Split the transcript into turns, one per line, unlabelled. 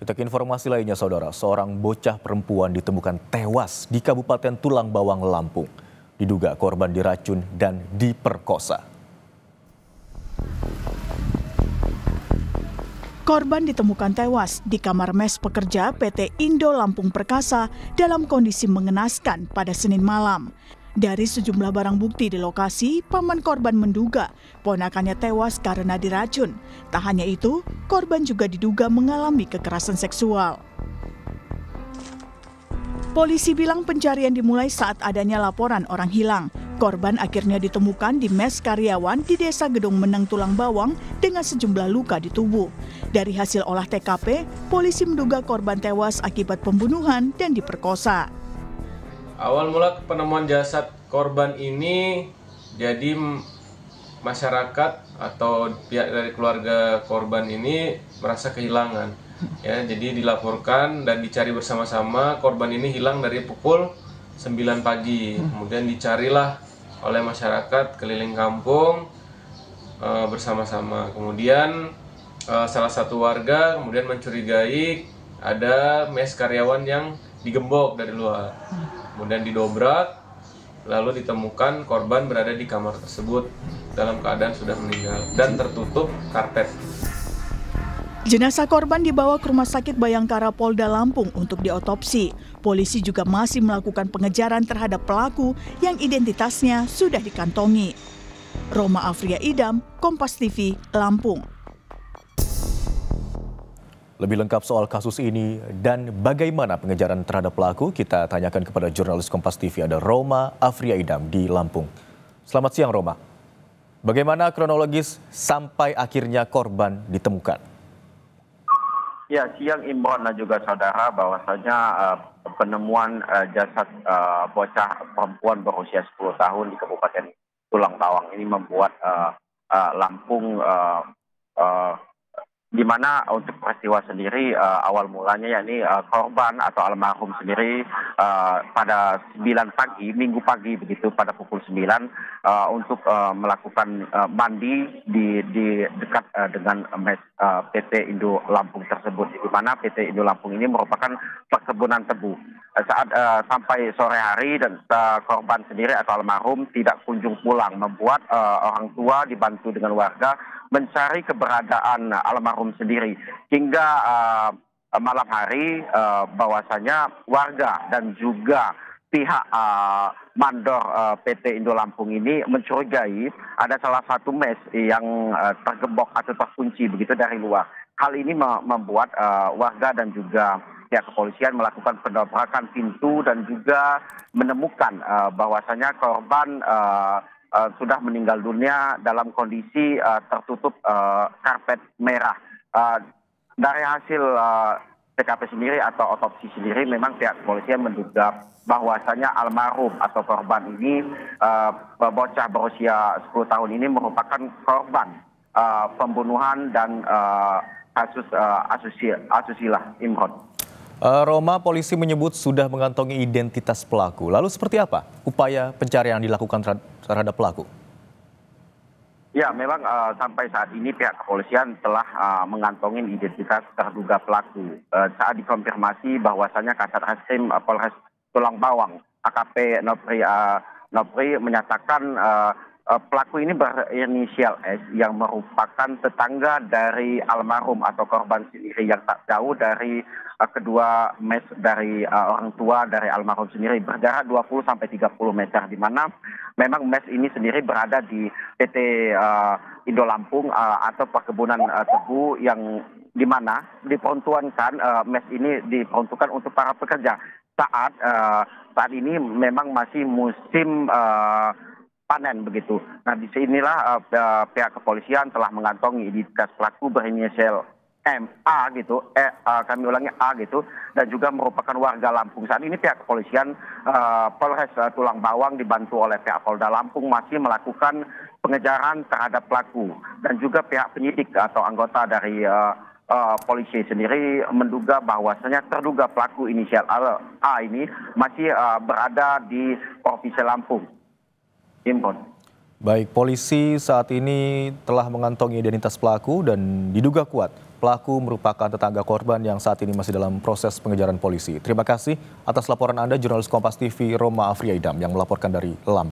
Kita ke informasi lainnya, saudara. Seorang bocah perempuan ditemukan tewas di Kabupaten Tulang Bawang, Lampung. Diduga korban diracun dan diperkosa.
Korban ditemukan tewas di kamar mes pekerja PT Indo Lampung Perkasa dalam kondisi mengenaskan pada Senin malam. Dari sejumlah barang bukti di lokasi, paman korban menduga ponakannya tewas karena diracun. Tak hanya itu, korban juga diduga mengalami kekerasan seksual. Polisi bilang pencarian dimulai saat adanya laporan orang hilang. Korban akhirnya ditemukan di mes karyawan di Desa Gedung Meneng, Tulang Bawang dengan sejumlah luka di tubuh. Dari hasil olah TKP, polisi menduga korban tewas akibat pembunuhan dan diperkosa.
Awal mula penemuan jasad korban ini, jadi masyarakat atau pihak dari keluarga korban ini merasa kehilangan. Ya, jadi dilaporkan dan dicari bersama-sama. Korban ini hilang dari pukul 9 pagi. Kemudian dicarilah oleh masyarakat keliling kampung bersama-sama. Kemudian salah satu warga kemudian mencurigai ada mes karyawan yang digembok dari luar. Kemudian didobrak, lalu ditemukan korban berada di kamar tersebut dalam keadaan sudah meninggal dan tertutup karpet.
Jenazah korban dibawa ke Rumah Sakit Bayangkara Polda Lampung untuk diotopsi. Polisi juga masih melakukan pengejaran terhadap pelaku yang identitasnya sudah dikantongi. Roma Afria Idam, Kompas TV, Lampung.
Lebih lengkap soal kasus ini dan bagaimana pengejaran terhadap pelaku, kita tanyakan kepada jurnalis Kompas TV, ada Roma Afria Idam di Lampung. Selamat siang, Roma. Bagaimana kronologis sampai akhirnya korban ditemukan?
Ya, siang Imron dan juga saudara, bahwasanya penemuan jasad bocah perempuan berusia 10 tahun di Kabupaten Tulang Bawang ini membuat Lampung di mana untuk peristiwa sendiri awal mulanya yakni korban atau almarhum sendiri pada 9 pagi, minggu pagi begitu, pada pukul 9 untuk melakukan mandi di dekat dengan mes PT Indo Lampung tersebut, di mana PT Indo Lampung ini merupakan perkebunan tebu. Saat sampai sore hari dan korban sendiri atau almarhum tidak kunjung pulang, membuat orang tua dibantu dengan warga mencari keberadaan almarhum sendiri hingga malam hari, bahwasanya warga dan juga pihak mandor PT Indo Lampung ini mencurigai ada salah satu mes yang tergembok atau terkunci begitu dari luar. Hal ini membuat warga dan juga pihak kepolisian melakukan pendobrakan pintu dan juga menemukan bahwasanya korban sudah meninggal dunia dalam kondisi tertutup karpet merah. Dari hasil TKP sendiri atau otopsi sendiri, memang pihak kepolisian menduga bahwasanya almarhum atau korban ini, bocah berusia 10 tahun ini merupakan korban pembunuhan dan kasus asusila, Imron.
Roma, polisi menyebut sudah mengantongi identitas pelaku. Lalu seperti apa upaya pencarian yang dilakukan terhadap pelaku?
Ya, memang sampai saat ini pihak kepolisian telah mengantongi identitas terduga pelaku. Saat dikonfirmasi bahwasanya Kasat Reskrim Polres Tulang Bawang AKP Nopri menyatakan pelaku ini berinisial S yang merupakan tetangga dari almarhum atau korban sendiri yang tak jauh dari kedua mes dari orang tua dari almarhum sendiri, berjarak 20-30 meter, di mana memang mes ini sendiri berada di PT Indo Lampung atau perkebunan tebu, yang di mana diperuntukkan mes ini diperuntukkan untuk para pekerja saat ini memang masih musim panen begitu. Nah, disinilah pihak kepolisian telah mengantongi identitas pelaku berinisial MA gitu, kami ulangi A gitu, dan juga merupakan warga Lampung. Saat ini pihak kepolisian Polres Tulang Bawang dibantu oleh pihak Polda Lampung masih melakukan pengejaran terhadap pelaku, dan juga pihak penyidik atau anggota dari polisi sendiri menduga bahwasanya terduga pelaku inisial A ini masih berada di Provinsi Lampung.
Baik, polisi saat ini telah mengantongi identitas pelaku dan diduga kuat pelaku merupakan tetangga korban yang saat ini masih dalam proses pengejaran polisi. Terima kasih atas laporan Anda, jurnalis Kompas TV Roma Afriaidam yang melaporkan dari Lampung.